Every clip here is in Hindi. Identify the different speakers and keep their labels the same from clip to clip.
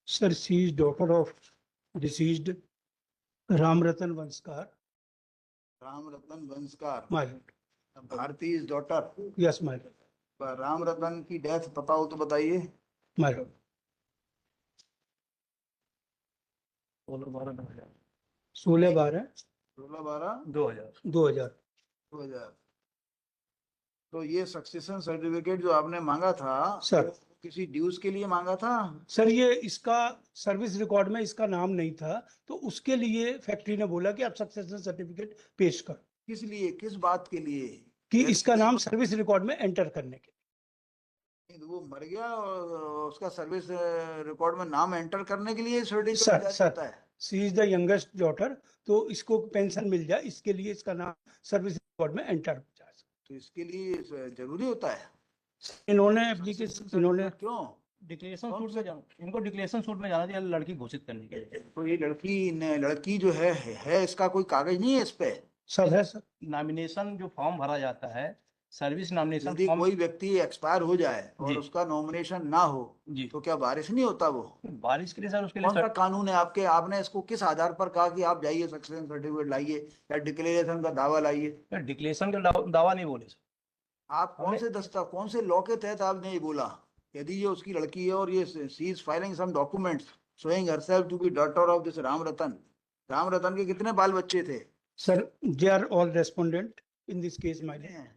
Speaker 1: Sir, she is daughter of deceased Ram Ratan Vanskar.
Speaker 2: Ram Ratan Vanskar,
Speaker 1: My lord.
Speaker 2: Bharti is daughter.
Speaker 1: Yes, my lord.
Speaker 2: Ram Ratan की डेथ पता हो तो बताइए।
Speaker 1: My lord.
Speaker 3: 16/12/2000।
Speaker 1: 16/12
Speaker 2: 16/12
Speaker 1: 2000।
Speaker 2: 2000। तो ये सक्सेशन सर्टिफिकेट जो आपने मांगा था
Speaker 1: सर।
Speaker 2: वो किसी ड्यूज के लिए मांगा था?
Speaker 1: सर, ये इसका सर्विस रिकॉर्ड में इसका नाम नहीं था, तो उसके लिए फैक्ट्री ने बोला कि आप सक्सेशन सर्टिफिकेट पेश करो,
Speaker 2: किस लिए, किस बात के लिए?
Speaker 1: कि इसका नाम सर्विस रिकॉर्ड में एंटर करने के लिए।
Speaker 2: वो मर गया और उसका सर्विस रिकॉर्ड में नाम एंटर करने के लिए सर्टिफिकेट
Speaker 1: सर,
Speaker 2: जारी
Speaker 1: सर,
Speaker 2: होता है?
Speaker 1: She is the youngest daughter, तो इसको पेंशन मिल जाए, इसके लिए इसका नाम सर्विस रिकॉर्ड में एंटर हो जाए।
Speaker 2: तो इसके लिए जरूरी होता है?
Speaker 1: इन्होंने एप्लीकेशन, इन्होंने
Speaker 2: क्यों?
Speaker 3: डिक्लेरेशन सूट में जाना, इनको डिक्लेरेशन सूट में जाना चाहिए लड़की घोषित करने के लिए।
Speaker 2: तो ये लड़की जो है इसका कोई कागज नहीं है इस पे?
Speaker 1: सब है सर।
Speaker 3: नॉमिनेशन जो फॉर्म भरा जाता है, सर्विस नॉमिनेशन
Speaker 2: यदि
Speaker 3: फॉर्म।
Speaker 2: कोई व्यक्ति एक्सपायर हो जाए और
Speaker 3: जी।
Speaker 2: उसका नॉमिनेशन ना हो
Speaker 3: जी।
Speaker 2: तो क्या बारिश नहीं होता वो?
Speaker 3: बारिश के लिए सर, उसके
Speaker 2: कौन सा
Speaker 3: लिए
Speaker 2: कानून है आपके? आपने इसको किस आधार पर कहा कि आप जाइए सक्सेशन सर्टिफिकेट लाइए या डिक्लेरेशन का दावा लाइए?
Speaker 3: डिक्लेरेशन का दावा नहीं बोले सर।
Speaker 2: आप कौन से लॉ के तहत आपने ये बोला? यदि ये उसकी लड़की है और ये she is filing some documents showing herself to be daughter of this Ram Ratan के कितने बाल बच्चे थे?
Speaker 1: Sir, they are all respondent in this case my lord.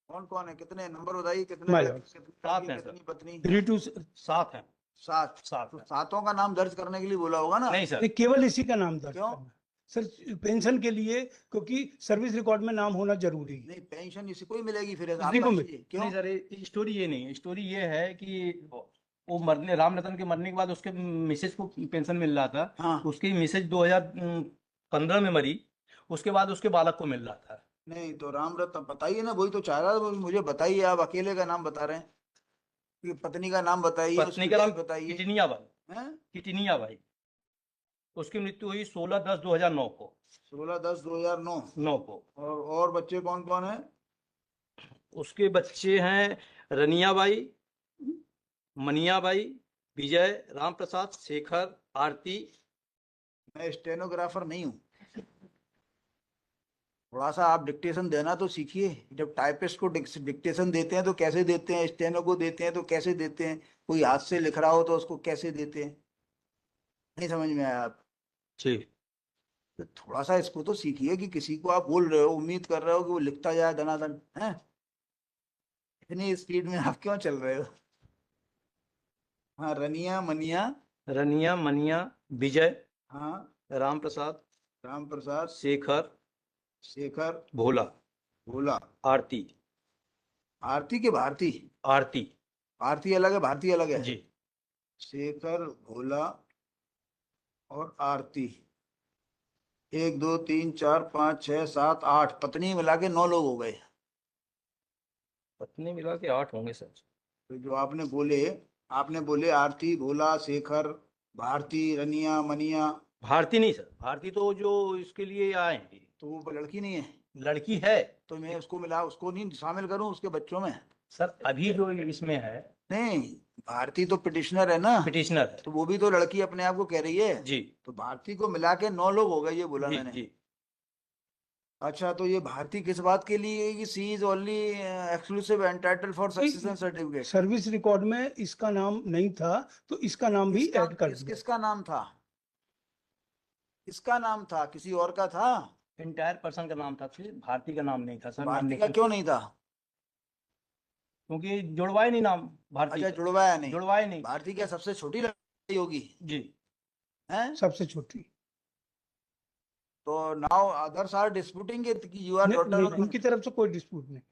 Speaker 2: कौन कौन है? कितने नंबर बताइए, कितने
Speaker 1: My
Speaker 2: लड़के,
Speaker 1: lord।
Speaker 3: सात हैं
Speaker 2: कितनी पत्नी?
Speaker 1: 3 to
Speaker 3: 7 है।
Speaker 2: सात।
Speaker 3: सात
Speaker 2: तो
Speaker 3: है।
Speaker 2: सातों का नाम दर्ज करने के लिए बोला होगा ना?
Speaker 3: नहीं सर,
Speaker 1: नहीं, केवल इसी का नाम दर्ज
Speaker 2: क्यों?
Speaker 1: करना सर, पेंशन के लिए, क्योंकि सर्विस रिकॉर्ड में नाम होना जरूरी है।
Speaker 2: नहीं, पेंशन इसी को ही मिलेगी फिर?
Speaker 1: इसी को
Speaker 2: आपका
Speaker 1: मिलेगी।
Speaker 2: क्यों?
Speaker 3: नहीं सर, स्टोरी ये नहीं है। स्टोरी ये है कि वो मरने, राम रतन के मरने के बाद उसके मिसेज को पेंशन मिल रहा था।
Speaker 2: हाँ।
Speaker 3: उसकी मिसेज 2015 में मरी, उसके बाद उसके बालक को मिल रहा था।
Speaker 2: नहीं तो राम रतन बताइए ना, वही तो चाह रहा था मुझे बताइए। आप अकेले का नाम बता रहे हैं कि पत्नी का नाम बताइए,
Speaker 3: पत्नी
Speaker 2: उसकी
Speaker 3: का नाम
Speaker 2: डेट बताइए।
Speaker 3: किटनिया बाई।
Speaker 2: हैं?
Speaker 3: किटनिया बाई। उसकी मृत्यु हुई 16/10/2009 को।
Speaker 2: 16/10/2009
Speaker 3: 9 को।
Speaker 2: और बच्चे कौन कौन है?
Speaker 3: उसके बच्चे हैं रनिया बाई, मनिया बाई, विजय, राम प्रसाद, शेखर, आरती।
Speaker 2: मैं स्टेनोग्राफर नहीं हूँ। थोड़ा सा आप डिक्टेशन देना तो सीखिए। जब टाइपिस्ट को डिक्टेशन देते हैं तो कैसे देते हैं, स्टेनो को देते हैं तो कैसे देते हैं, कोई हाथ से लिख रहा हो तो उसको कैसे देते हैं? नहीं समझ में आया आप?
Speaker 3: ठीक।
Speaker 2: तो थोड़ा सा इसको तो सीखिए कि किसी को आप बोल रहे हो, उम्मीद कर रहे हो कि वो लिखता जाए दनादन है। इतनी स्पीड में आप क्यों चल रहे हो? हाँ, रनिया मनिया।
Speaker 3: रनिया, मनिया, विजय,
Speaker 2: हाँ,
Speaker 3: राम प्रसाद,
Speaker 2: राम प्रसाद,
Speaker 3: शेखर,
Speaker 2: भोला।
Speaker 3: आरती।
Speaker 2: आरती के भारती?
Speaker 3: आरती।
Speaker 2: आरती अलग है, भारती अलग है।
Speaker 3: जी।
Speaker 2: शेखर, भोला और आरती। 1 2 3 4 5 6 7 8 पत्नी मिला के 9 लोग हो गए।
Speaker 3: पत्नी मिला के 8 होंगे सर।
Speaker 2: तो जो आपने बोले आरती, भोला, शेखर, भारती, रनिया, मनिया।
Speaker 3: भारती नहीं सर, भारती तो जो इसके लिए आए हैं।
Speaker 2: तो वो लड़की नहीं है?
Speaker 3: लड़की है।
Speaker 2: तो मैं उसको नहीं शामिल करूं उसके बच्चों में?
Speaker 3: सर अभी जो इसमें है,
Speaker 2: नहीं, भारती तो पिटिशनर है ना?
Speaker 3: पिटिशनर है।
Speaker 2: तो वो भी तो लड़की अपने आप को कह रही है।
Speaker 3: जी।
Speaker 2: तो भारती को मिला के 9 लोग हो गए, ये बोला
Speaker 3: जी।
Speaker 2: मैंने।
Speaker 3: जी।
Speaker 2: अच्छा, तो ये भारती किस बात के लिए है कि she is only exclusive entitle for succession certificate?
Speaker 1: Service record में इसका नाम नहीं था, तो इसका नाम भी ऐड कर दिया।
Speaker 2: किसका नाम था? इसका नाम था, किसी और का था?
Speaker 3: इंटायर पर्सन का नाम था, फिर भारती का नाम नहीं था सर।
Speaker 2: भारती का क्यों नहीं था?
Speaker 3: क्योंकि जुड़वाए नहीं नाम भारती।
Speaker 2: अच्छा, जुड़वाया नहीं।
Speaker 3: जुड़वाए नहीं।
Speaker 2: भारती क्या सबसे छोटी लड़की होगी?
Speaker 3: जी।
Speaker 2: हैं?
Speaker 1: सबसे छोटी।
Speaker 2: तो नाउ अदर्स आर डिस्प्यूटिंग कि यू आर डॉटर ऑफ।
Speaker 1: उनकी तरफ से कोई डिस्प्यूट नहीं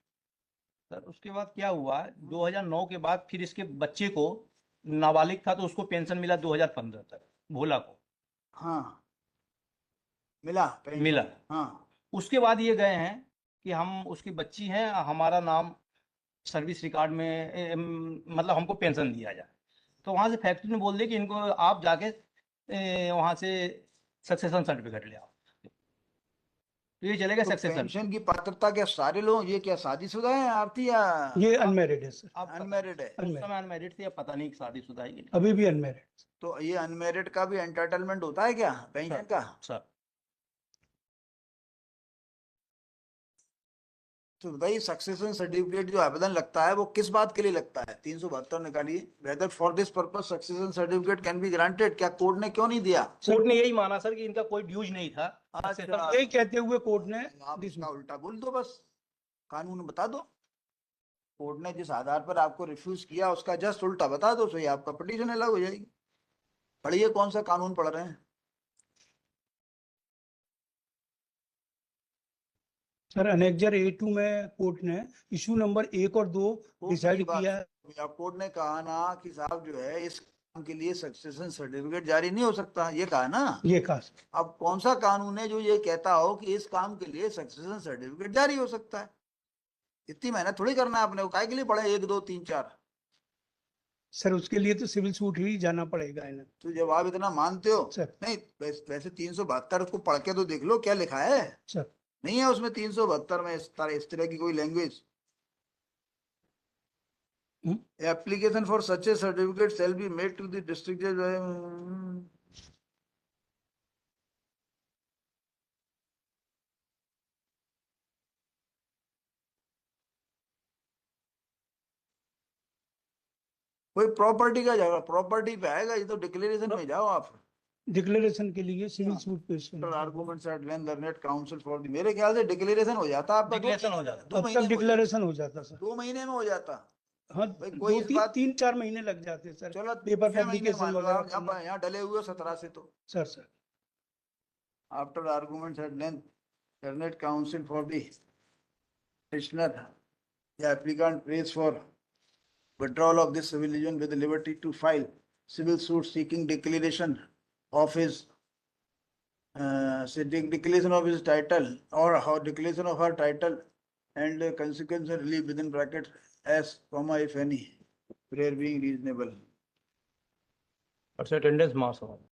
Speaker 3: सर उसके बाद क्या हुआ, 2009 के बाद फिर इसके बच्चे को, नाबालिग था तो उसको पेंशन मिला 2015 तक, भोला को।
Speaker 2: हाँ, मिला पेंशन।
Speaker 3: मिला।
Speaker 2: हाँ।
Speaker 3: उसके बाद ये गए हैं कि हम उसकी बच्ची हैं, हमारा नाम सर्विस रिकॉर्ड में मतलब हमको पेंशन दिया जाए। तो वहाँ से फैक्ट्री ने बोल दिया कि इनको आप जाके वहाँ से सक्सेशन सर्टिफिकेट ले आओ। तो ये चलेगा
Speaker 2: तो
Speaker 3: सक्सेशन।
Speaker 2: पेंशन की पात्रता क्या सारे लोग, ये क्या शादीशुदा है आरती या
Speaker 1: ये अनमेरिड है सर,
Speaker 3: आप
Speaker 2: अनमैरिड है?
Speaker 3: उस
Speaker 1: अनमेरिड,
Speaker 3: समय अनमेरिड थे, अब पता नहीं शादीशुदा है कि नहीं।
Speaker 1: अभी भी अनमेरिड।
Speaker 2: तो ये अनमैरिड का भी एंटाइटलमेंट होता है क्या पेंशन का?
Speaker 3: सर
Speaker 2: तो भाई सक्सेशन सर्टिफिकेट जो आवेदन लगता है वो किस बात के लिए लगता है? 372 निकालिए, whether for this purpose succession certificate can be granted. क्या कोर्ट ने क्यों नहीं दिया?
Speaker 3: कोर्ट ने यही माना सर कि इनका कोई ड्यूज नहीं था।
Speaker 2: अच्छा,
Speaker 1: यही कहते हुए कोर्ट ने
Speaker 2: आप इसका उल्टा बोल दो, बस कानून बता दो। कोर्ट ने जिस आधार पर आपको रिफ्यूज किया उसका जस्ट उल्टा बता दो, सही आपका पिटीशन अलग हो जाएगी। पढ़िए कौन सा कानून पढ़ रहे हैं।
Speaker 1: सर अनेक्जर A2 में कोर्ट ने इशू नंबर 1 और 2 डिसाइड किया है।
Speaker 2: कोर्ट ने कहा ना कि साहब जो है इस काम के लिए सक्सेशन सर्टिफिकेट जारी नहीं हो सकता, ये कहा ना।
Speaker 1: ये कहा सर।
Speaker 2: अब कौन सा कानून है जो ये कहता हो कि इस काम के लिए सक्सेशन सर्टिफिकेट जारी हो सकता है? इतनी मेहनत थोड़ी करना है आपने, वो काय के लिए पढ़े 1 2 3 4?
Speaker 1: सर उसके लिए तो सिविल सूट ही जाना पड़ेगा इन्हें।
Speaker 2: तो जब आप इतना मानते हो,
Speaker 1: सर
Speaker 2: नहीं वैसे 372 को पढ़ के तो देख लो क्या लिखा है।
Speaker 1: सर
Speaker 2: नहीं है उसमें 372 में इस तरह की कोई language. Application for such a certificate shall be made to the district जज। कोई प्रॉपर्टी का झगड़ा प्रॉपर्टी पे आएगा, ये तो डिक्लेरेशन में जाओ आप।
Speaker 1: डिक्लेरेशन के लिए सिविल सूट पेश करना।
Speaker 2: Arguments at length learned counsel for the, मेरे ख्याल से डिक्लेरेशन हो जाता आपका
Speaker 3: डिक्लेरेशन हो जाता।
Speaker 2: दो
Speaker 1: अब
Speaker 2: महीने
Speaker 1: तक
Speaker 2: में हो जाता।
Speaker 1: डिक्लेरेशन हो जाता सर।
Speaker 2: 2 महीने में हो जाता।
Speaker 1: हाँ
Speaker 2: भाई कोई इस बात
Speaker 1: 3-4 महीने लग जाते सर,
Speaker 2: चलो
Speaker 1: पेपर
Speaker 2: 6 महीने
Speaker 1: पब्लिकेशन
Speaker 2: मान लो
Speaker 1: वगैरह
Speaker 2: आप,
Speaker 1: करना।
Speaker 2: यहाँ डले हुए 17 से तो।
Speaker 1: Sir
Speaker 2: after arguments at length learned counsel for the petitioner, the applicant prays for withdrawal of this civil litigation with the liberty to file civil suit seeking declaration of his declaration of his title or how declaration of her title and consequence relief within bracket as comma if any, prayer being reasonable.
Speaker 3: और अटेंडेंस मास हो।